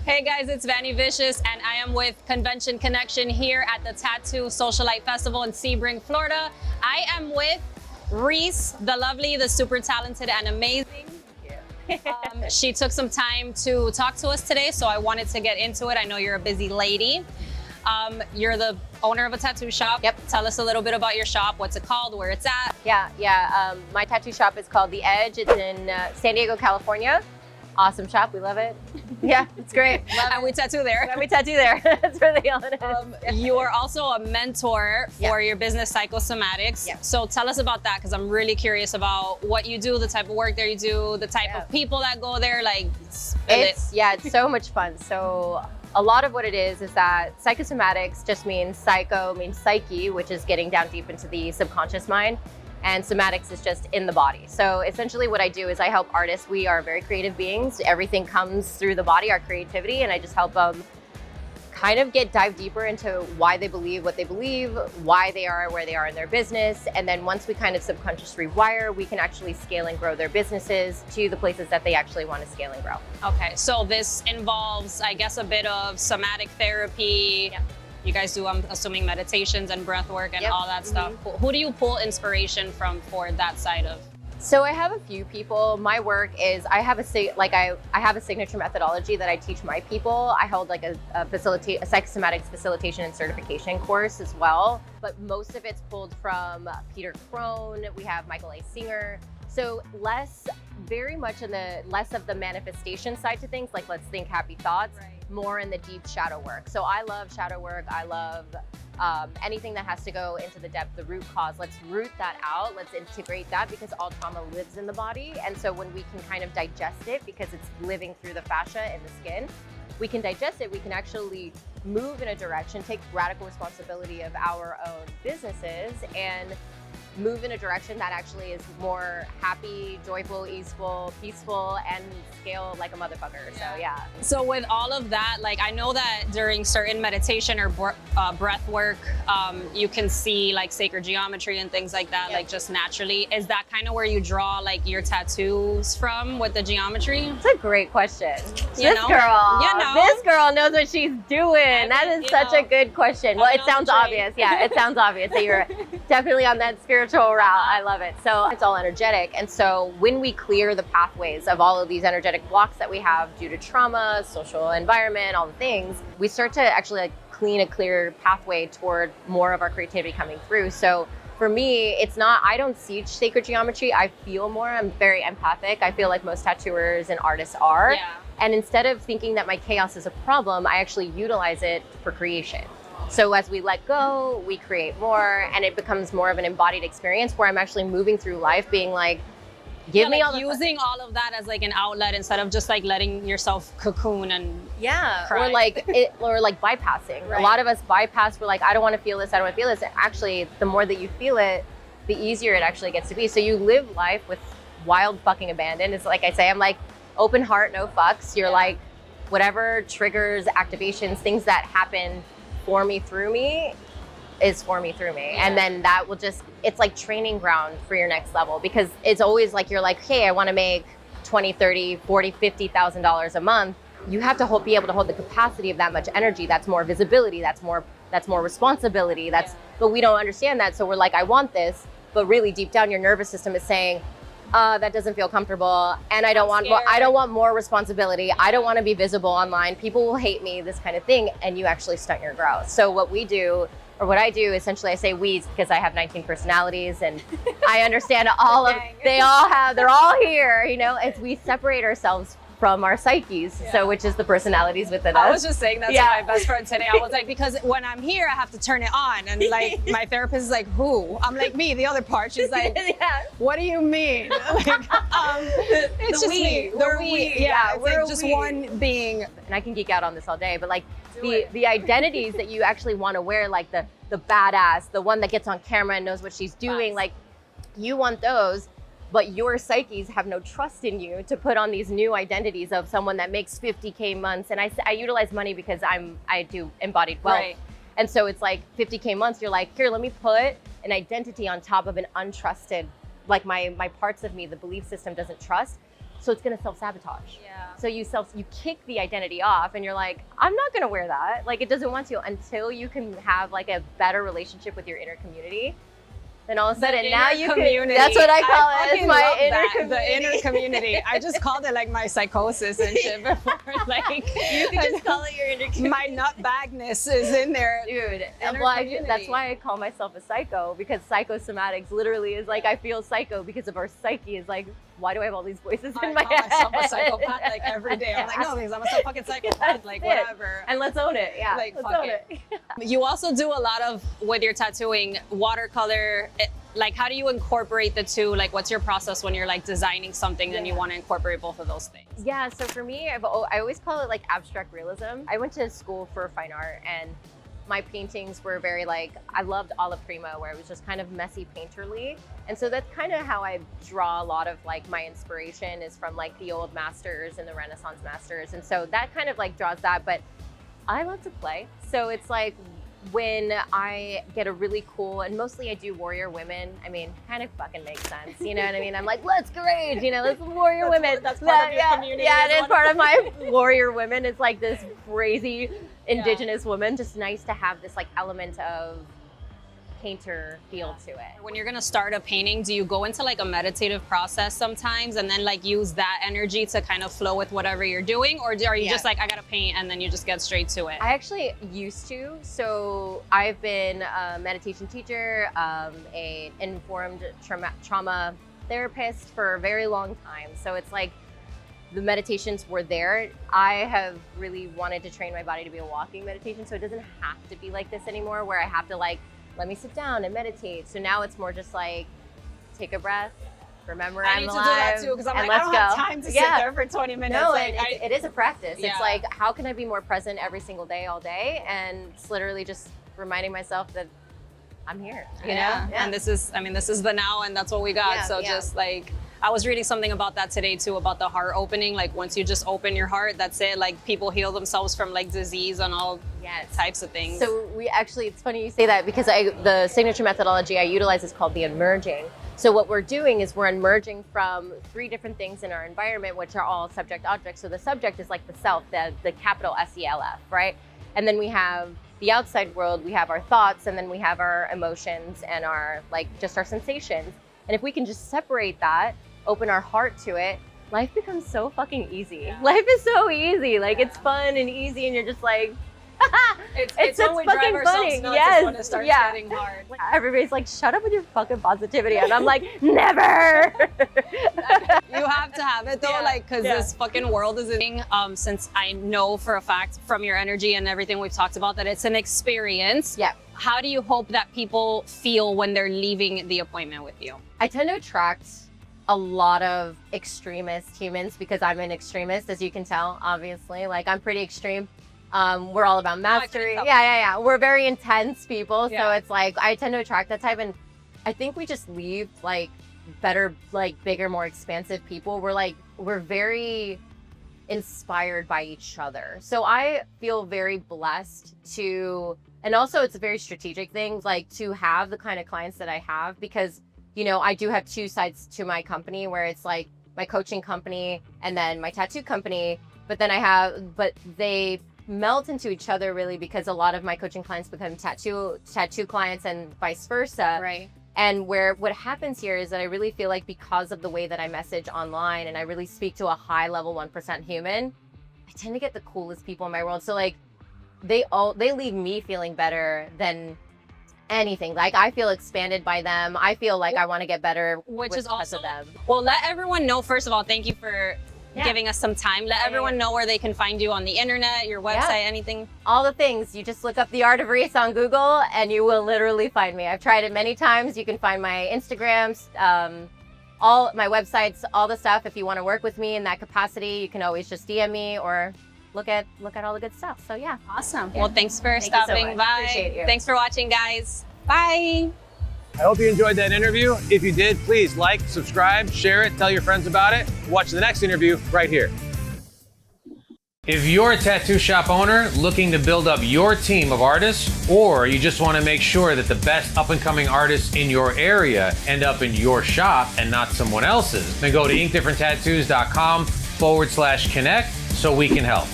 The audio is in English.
Hey guys, it's Vanny Vicious, and I am with Convention Connection here at the Tattoo Socialite Festival in Sebring, Florida. I am with Reese, the lovely, the super talented and amazing. She took some time to talk to us today, so I wanted to get into it. I know you're a busy lady. You're the owner of a tattoo shop. Yep. Tell us a little bit about your shop, what's it called, where it's at. Yeah. My tattoo shop is called The Edge. It's in San Diego, California. Awesome shop. We love it. Yeah, it's great. And we tattoo there. And we tattoo there. That's where the element is. You are also a mentor for your business, Psychosomatics. Yeah. So tell us about that, because I'm really curious about what you do, the type of work that you do, the type of people that go there. Like, it's so much fun. So a lot of what it is that Psychosomatics just means psycho, means psyche, which is getting down deep into the subconscious mind. And somatics is just in the body. So essentially what I do is I help artists. We are very creative beings. Everything comes through the body, our creativity, and I just help them kind of dive deeper into why they believe what they believe, why they are where they are in their business. And then once we kind of subconsciously rewire, we can actually scale and grow their businesses to the places that they actually want to scale and grow. Okay, so this involves, I guess, a bit of somatic therapy. Yeah. You guys do, I'm assuming, meditations and breath work and all that stuff. Who do you pull inspiration from for that side of? So I have a few people. My work is I have a signature methodology that I teach my people. I hold like a psychosomatics facilitation and certification course as well. But most of it's pulled from Peter Crone. We have Michael A. Singer. So very much in the less of the manifestation side to things, like let's think happy thoughts, more in the deep shadow work. So I love shadow work. I love anything that has to go into the depth, the root cause. Let's root that out. Let's integrate that, because all trauma lives in the body. And so when we can kind of digest it, because it's living through the fascia and the skin, we can digest it. We can actually move in a direction, take radical responsibility of our own businesses, and move in a direction that actually is more happy, joyful, easeful, peaceful, and scale like a motherfucker. So yeah. So with all of that, like I know that during certain meditation or breath work, you can see like sacred geometry and things like that, like just naturally. Is that kind of where you draw like your tattoos from, with the geometry? It's a great question. This girl knows what she's doing. That is such a good question. Well, it sounds obvious. Yeah, it sounds obvious that you're definitely on that spiritual route. I love it. So it's all energetic. And so when we clear the pathways of all of these energetic blocks that we have due to trauma, social environment, all the things, we start to actually like clean a clear pathway toward more of our creativity coming through. So for me, I don't see sacred geometry. I feel more. I'm very empathic. I feel like most tattooers and artists are. Yeah. And instead of thinking that my chaos is a problem, I actually utilize it for creation. So as we let go, we create more, and it becomes more of an embodied experience where I'm actually moving through life being like, give me all the using all of that as like an outlet instead of just like letting yourself cocoon and cry. or like bypassing. A lot of us bypass. We're like, I don't want to feel this. I don't want to feel this. And actually, the more that you feel it, the easier it actually gets to be. So you live life with wild fucking abandon. It's like I say, I'm like open heart, no fucks. You're like whatever triggers, activations, things that happen for me through me is for me through me. And then that will just, it's like training ground for your next level, because it's always like, you're like, hey, I want to make $20, $30, $40, $50,000 a month. You have to be able to hold the capacity of that much energy. That's more visibility. That's more responsibility. But we don't understand that. So we're like, I want this, but really deep down your nervous system is saying, that doesn't feel comfortable, and I don't want more responsibility. I don't want to be visible online. People will hate me, this kind of thing, and you actually stunt your growth. So what I do, essentially, I say we because I have 19 personalities, and I understand they're all here, as we separate ourselves from our psyches, which is the personalities within us. I was just saying that to my best friend today. I was like, because when I'm here, I have to turn it on. And like, my therapist is like, who? I'm like, me, the other part. She's like, what do you mean? Like, it's just me. We're we. Yeah, it's like just one being. And I can geek out on this all day, but like the identities that you actually want to wear, like the badass, the one that gets on camera and knows what she's doing, like you want those. But your psyches have no trust in you to put on these new identities of someone that makes 50K months. And I utilize money because I do embodied wealth. Right. And so it's like 50K months, you're like, here, let me put an identity on top of an untrusted, like my parts of me, the belief system doesn't trust. So it's gonna self-sabotage. Yeah. So you kick the identity off and you're like, I'm not gonna wear that. Like it doesn't want to until you can have like a better relationship with your inner community. Then all of a sudden now you can, that's what I call it. It's my inner community. The inner community. I just called it like my psychosis and shit before. Like you can just call it your inner community. My nutbagness is in there. Dude, that's why I call myself a psycho, because psychosomatics literally is like I feel psycho because of our psyche is like, why do I have all these voices in my head? I call myself a psychopath like every day. I'm like, no, because I'm a fucking psychopath, like whatever. And let's own it. Yeah, like let's fuck own it. You also do a lot of, with your tattooing, watercolor. Like, how do you incorporate the two? Like, what's your process when you're like designing something and you want to incorporate both of those things? Yeah, so for me, I always call it like abstract realism. I went to school for fine art, and my paintings were very like, I loved alla prima, where it was just kind of messy painterly. And so that's kind of how I draw a lot of like my inspiration is from like the old masters and the Renaissance masters. And so that kind of like draws that, but I love to play. So it's like when I get a really cool, and mostly I do warrior women. I mean, kind of fucking makes sense. You know what I mean? I'm like, let's grade, you know, let's warrior women. That's part of your community. Yeah, it is part of my warrior women. It's like this crazy indigenous woman. Just nice to have this like element of painter feel to it. When you're gonna start a painting, do you go into like a meditative process sometimes and then like use that energy to kind of flow with whatever you're doing? Or are you just like, I gotta paint and then you just get straight to it? I actually used to. So I've been a meditation teacher, a informed trauma therapist for a very long time. So it's like the meditations were there. I have really wanted to train my body to be a walking meditation. So it doesn't have to be like this anymore where I have to like, let me sit down and meditate. So now it's more just like, take a breath, remember I'm alive. I need to do that too, because I'm like, I don't have time to sit there for 20 minutes. No, like, it is a practice. It's like, how can I be more present every single day, all day? And it's literally just reminding myself that I'm here, you know? Yeah. And this is the now, and that's what we got. Just like, I was reading something about that today too, about the heart opening. Like once you just open your heart, that's it. Like people heal themselves from like disease and all types of things. So we actually, it's funny you say that, because the signature methodology I utilize is called the emerging. So what we're doing is we're emerging from 3 different things in our environment, which are all subject objects. So the subject is like the self, the capital SELF, right? And then we have the outside world, we have our thoughts, and then we have our emotions and our like just our sensations. And if we can just separate that, open our heart to it, life becomes so fucking easy. Life is so easy. Like it's fun and easy, and you're just like, it's when we drive ourselves nuts is when it starts getting hard. Everybody's like, shut up with your fucking positivity. And I'm like, never. You have to have it though, like, because this fucking world is in, since I know for a fact from your energy and everything we've talked about that it's an experience. Yeah. How do you hope that people feel when they're leaving the appointment with you? I tend to attract a lot of extremist humans because I'm an extremist, as you can tell, obviously. Like I'm pretty extreme. We're all about mastery. Yeah. We're very intense people. So it's like, I tend to attract that type. And I think we just leave like better, like bigger, more expansive people. We're very inspired by each other. So I feel very blessed to, and also it's a very strategic thing, like to have the kind of clients that I have, because, you know, I do have 2 sides to my company where it's like my coaching company and then my tattoo company. But then but they melt into each other really, because a lot of my coaching clients become tattoo clients and vice versa. Right. And what happens here is that I really feel like because of the way that I message online and I really speak to a high level 1% human, I tend to get the coolest people in my world. So like they leave me feeling better than anything. Like I feel expanded by them. I feel like I want to get better, which is also of them. Well, let everyone know, first of all, thank you for giving us some time. Let everyone know where they can find you on the internet, your website, anything. All the things. You just look up The Art of Reese on Google and you will literally find me. I've tried it many times. You can find my Instagrams, all my websites, all the stuff. If you want to work with me in that capacity, you can always just DM me or look at all the good stuff. So yeah. Awesome. Well, thanks for stopping by. Appreciate you. Thanks for watching, guys. Bye. I hope you enjoyed that interview. If you did, please like, subscribe, share it, tell your friends about it. Watch the next interview right here. If you're a tattoo shop owner looking to build up your team of artists, or you just want to make sure that the best up-and-coming artists in your area end up in your shop and not someone else's, then go to inkdifferenttattoos.com/connect so we can help.